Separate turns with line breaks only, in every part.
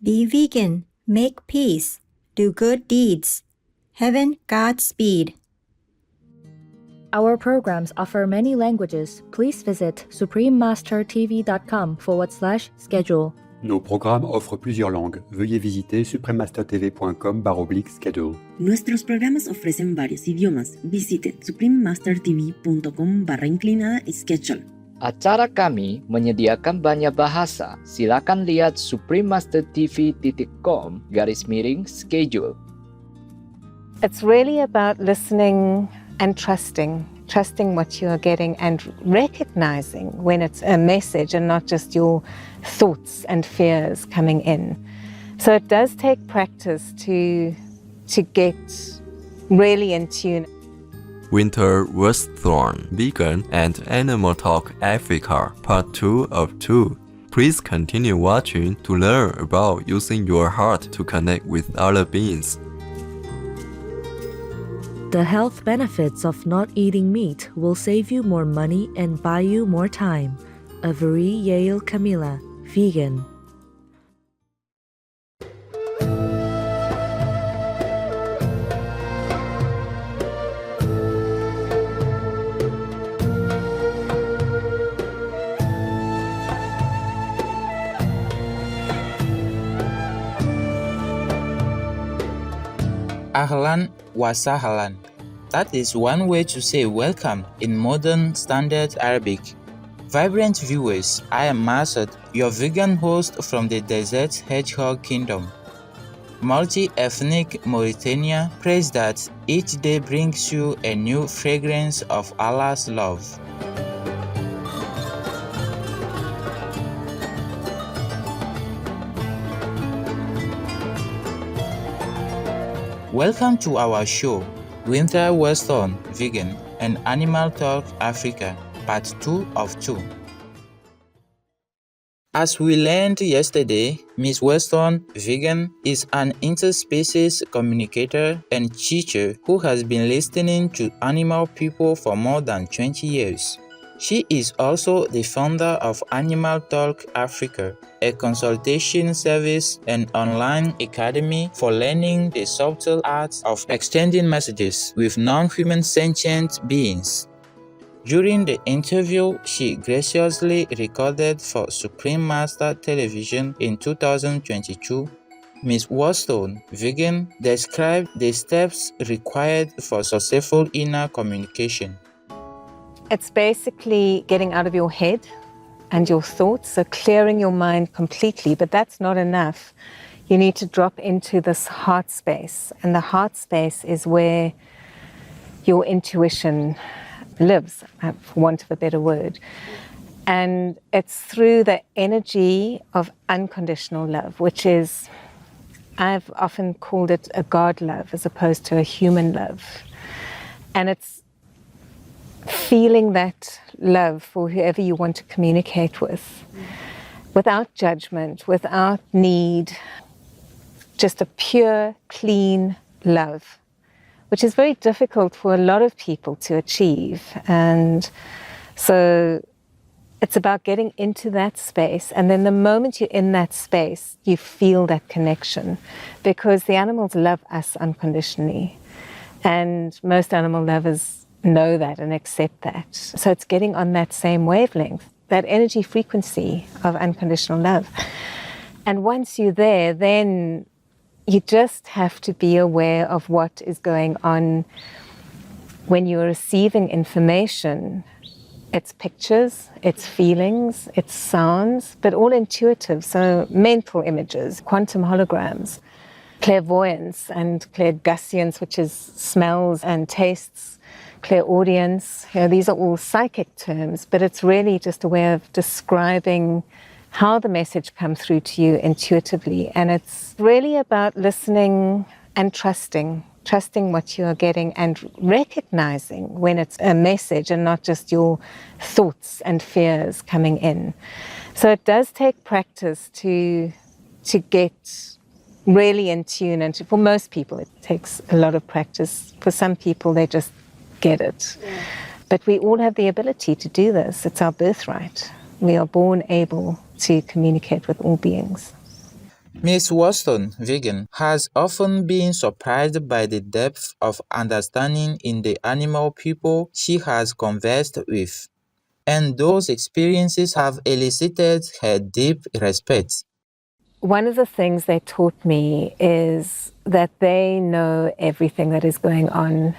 Be vegan, make peace, do good deeds. Heaven, Godspeed.
Our programs offer many languages. Please visit suprememastertv.com/schedule.
Nos programmes offrent plusieurs langues. Veuillez visiter suprememastertv.com/schedule.
Nuestros programas ofrecen varios idiomas. Visite suprememastertv.com/schedule.
Acara kami menyediakan banyak bahasa. Silakan lihat suprememastertv.com/schedule.
It's really about listening and trusting what you are getting and recognizing when it's a message and not just your thoughts and fears coming in. So it does take practice to get really in tune.
Wynter Worsthorne, Vegan and Animaltalk Africa, Part 2 of 2. Please continue watching to learn about using your heart to connect with other beings.
The health benefits of not eating meat will save you more money and buy you more time. Avery Yale Camilla, vegan.
Ahlan wa sahlan. That is one way to say welcome in modern standard Arabic. Vibrant viewers, I am Masad, your vegan host from the Desert Hedgehog Kingdom. Multi-ethnic Mauritania prays that each day brings you a new fragrance of Allah's love. Welcome to our show, Wynter Worsthorne, Vegan, and Animaltalk Africa, Part 2 of 2. As we learned yesterday, Ms. Worsthorne, Vegan, is an interspecies communicator and teacher who has been listening to animal people for more than 20 years. She is also the founder of Animaltalk Africa, a consultation service and online academy for learning the subtle art of exchanging messages with non-human sentient beings. During the interview she graciously recorded for Supreme Master Television in 2022, Ms. Worsthorne, Vegan, described the steps required for successful inner communication.
It's basically getting out of your head and your thoughts, so clearing your mind completely, but that's not enough. You need to drop into this heart space, and the heart space is where your intuition lives, for want of a better word. And it's through the energy of unconditional love, which is, I've often called it a God love as opposed to a human love. And it's feeling that love for whoever you want to communicate with, without judgment, without need, just a pure, clean love, which is very difficult for a lot of people to achieve. And so it's about getting into that space, and then the moment you're in that space, you feel that connection, because the animals love us unconditionally, and most animal lovers know that and accept that. So it's getting on that same wavelength, that energy frequency of unconditional love. And once you're there, then you just have to be aware of what is going on when you're receiving information. It's pictures, it's feelings, it's sounds, but all intuitive. So mental images, quantum holograms, clairvoyance and clairguscience, which is smells and tastes, clairaudience. These are all psychic terms, but it's really just a way of describing how the message comes through to you intuitively. And it's really about listening and trusting what you are getting and recognizing when it's a message and not just your thoughts and fears coming in. So it does take practice to get really in tune, and for most people it takes a lot of practice. For some people they just get it. Yeah. But we all have the ability to do this. It's our birthright. We are born able to communicate with all beings.
Miss Worsthorne, vegan, has often been surprised by the depth of understanding in the animal people she has conversed with, and those experiences have elicited her deep respect.
One of the things they taught me is that they know everything that is going on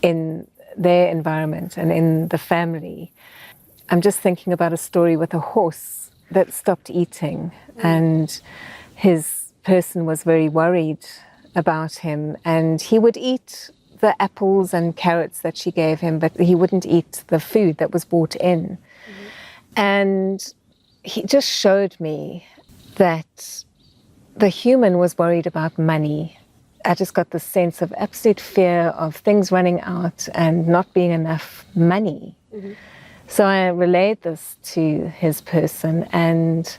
in their environment and in the family. I'm just thinking about a story with a horse that stopped eating, and his person was very worried about him, and he would eat the apples and carrots that she gave him, but he wouldn't eat the food that was brought in. And he just showed me that the human was worried about money. I just got this sense of absolute fear of things running out and not being enough money. So I relayed this to his person, and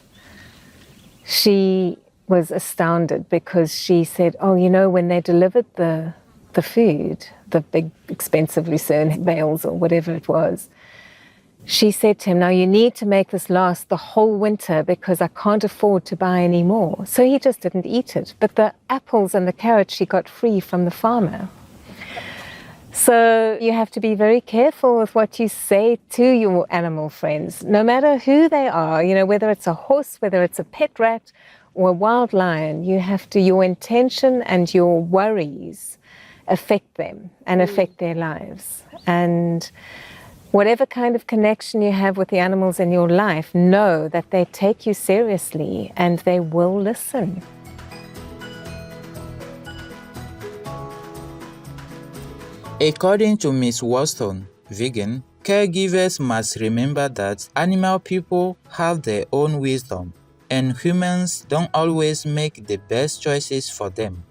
she was astounded because she said, oh, you know, when they delivered the food, the big expensive lucerne bales or whatever it was, she said to him, now you need to make this last the whole winter because I can't afford to buy any more. So he just didn't eat it. But the apples and the carrots she got free from the farmer. So you have to be very careful with what you say to your animal friends, no matter who they are, you know, whether it's a horse, whether it's a pet rat or a wild lion, you have to, your intention and your worries affect them and affect their lives. And whatever kind of connection you have with the animals in your life, know that they take you seriously and they will listen.
According to Miss Worsthorne, vegan, caregivers must remember that animal people have their own wisdom, and humans don't always make the best choices for them.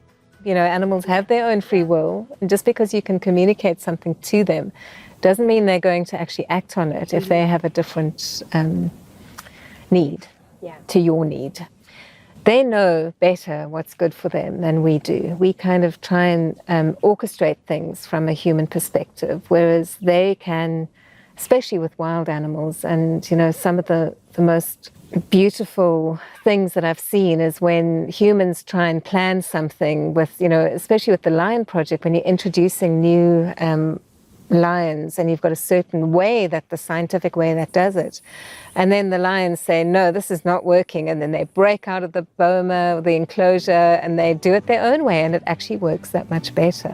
You know, animals have their own free will, and just because you can communicate something to them doesn't mean they're going to actually act on it if they have a different need to your need. They know better what's good for them than we do. We kind of try and orchestrate things from a human perspective, whereas they can, especially with wild animals, and you know, some of the most beautiful things that I've seen is when humans try and plan something with, you know, especially with the Lion Project, when you're introducing new lions and you've got a certain way, that the scientific way that does it, and then the lions say, no, this is not working, and then they break out of the boma or the enclosure and they do it their own way, and it actually works that much better.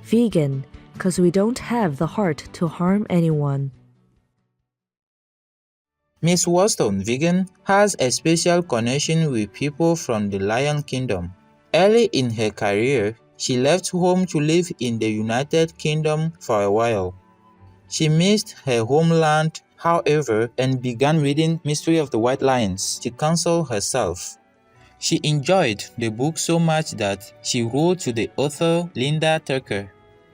Vegan, because we don't have the heart to harm anyone.
Miss Worsthorne, vegan, has a special connection with people from the Lion Kingdom. Early in her career, she left home to live in the United Kingdom for a while. She missed her homeland, however, and began reading Mystery of the White Lions to console herself. She enjoyed the book so much that she wrote to the author Linda Tucker.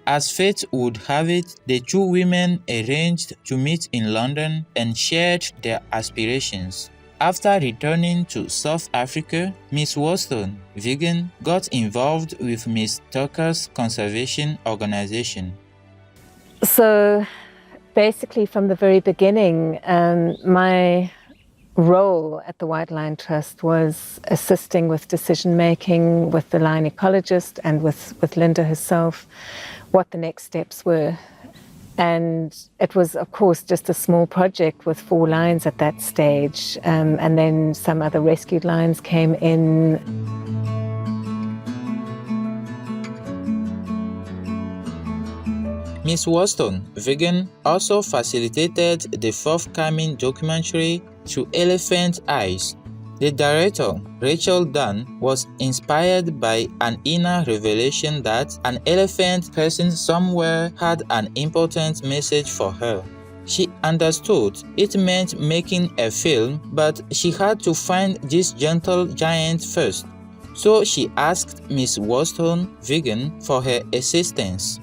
As fate would have it, the two women arranged to meet in London and shared their aspirations. After returning to South Africa, Miss Worsthorne, vegan, got involved with Miss Tucker's conservation organization.
So basically from the very beginning, my role at the White Lion Trust was assisting with decision making with the lion ecologist and with Linda herself, what the next steps were. And it was, of course, just a small project with 4 lions at that stage, and then some other rescued lions came in.
Miss Worsthorne, vegan, also facilitated the forthcoming documentary To Elephant Eyes. The director, Rachel Dunn, was inspired by an inner revelation that an elephant person somewhere had an important message for her. She understood it meant making a film, but she had to find this gentle giant first. So she asked Miss Worsthorne, vegan, for her assistance.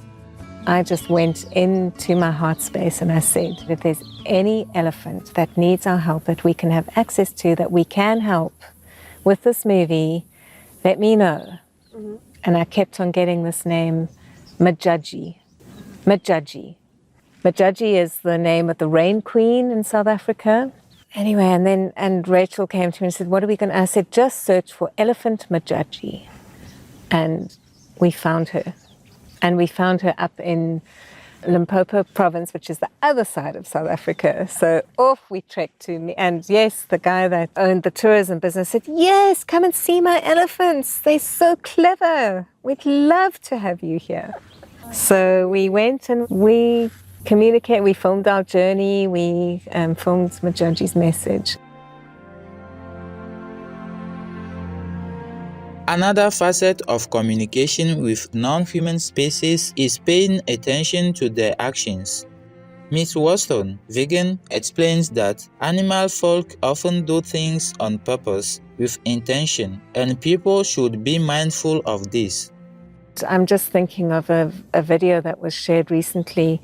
I just went into my heart space and I said, if there's any elephant that needs our help that we can have access to, that we can help with this movie, let me know. And I kept on getting this name, Majaji. Majaji. Majaji is the name of the rain queen in South Africa. Anyway, and Rachel came to me and said, what are we going to, I said, just search for elephant Majaji. And we found her. And we found her up in Limpopo province, which is the other side of South Africa. So off we trekked to me. And yes, the guy that owned the tourism business said, yes, come and see my elephants. They're so clever. We'd love to have you here. So we went and we communicated. We filmed our journey. We filmed Majaji's message.
Another facet of communication with non-human species is paying attention to their actions. Ms. Worsthorne, vegan, explains that animal folk often do things on purpose with intention, and people should be mindful of this.
I'm just thinking of a video that was shared recently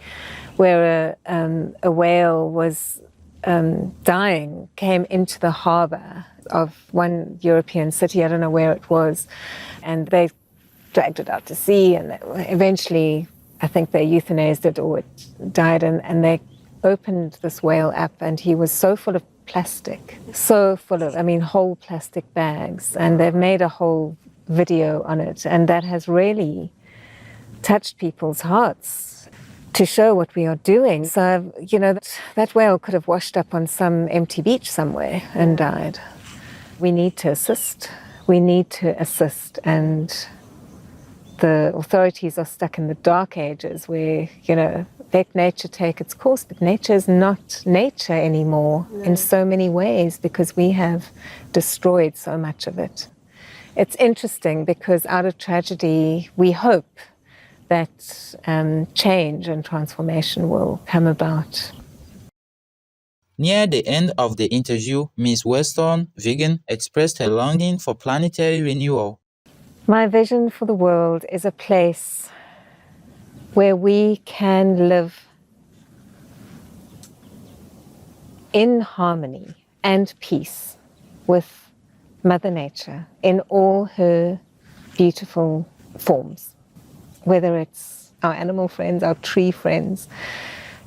where a whale was dying, came into the harbor of one European city, I don't know where it was, and they dragged it out to sea, and eventually I think they euthanized it or it died, and they opened this whale up and he was so full of plastic, whole plastic bags, and they've made a whole video on it, and that has really touched people's hearts to show what we are doing. So, that whale could have washed up on some empty beach somewhere and died. We need to assist. We need to assist, and the authorities are stuck in the dark ages where, let nature take its course, but nature is not nature anymore in so many ways because we have destroyed so much of it. It's interesting because out of tragedy, we hope that change and transformation will come about.
Near the end of the interview, Ms. Worsthorne, vegan, expressed her longing for planetary renewal.
My vision for the world is a place where we can live in harmony and peace with Mother Nature in all her beautiful forms, whether it's our animal friends, our tree friends,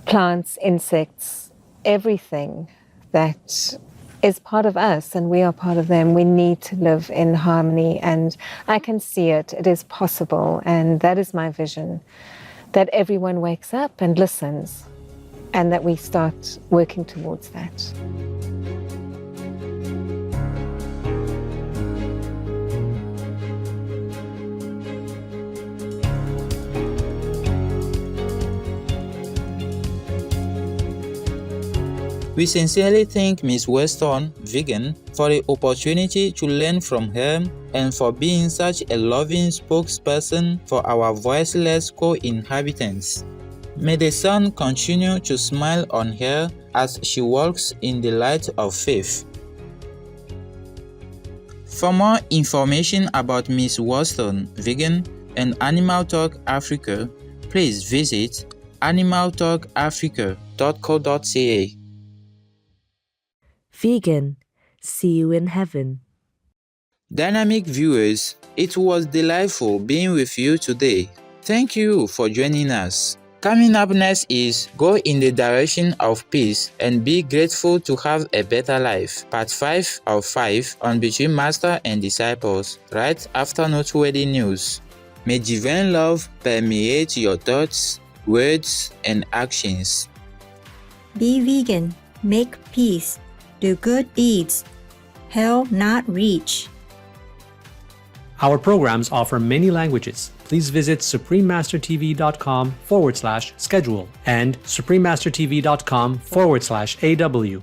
plants, insects, everything that is part of us and we are part of them. We need to live in harmony, and I can see it. It is possible, and that is my vision, that everyone wakes up and listens and that we start working towards that.
We sincerely thank Ms. Worsthorne, vegan, for the opportunity to learn from her and for being such a loving spokesperson for our voiceless co-inhabitants. May the sun continue to smile on her as she walks in the light of faith. For more information about Ms. Worsthorne, vegan, and Animaltalk Africa, please visit animaltalkafrica.co.za.
Vegan, see you in heaven.
Dynamic viewers, it was delightful being with you today. Thank you for joining us. Coming up next is Go in the Direction of Peace and Be Grateful to Have a Better Life, Part 5 of 5 on Between Master and Disciples, right after noteworthy news. May divine love permeate your thoughts, words, and actions.
Be vegan, make peace, do good deeds, hell not reach.
Our programs offer many languages. Please visit suprememastertv.com/schedule and suprememastertv.com/AW.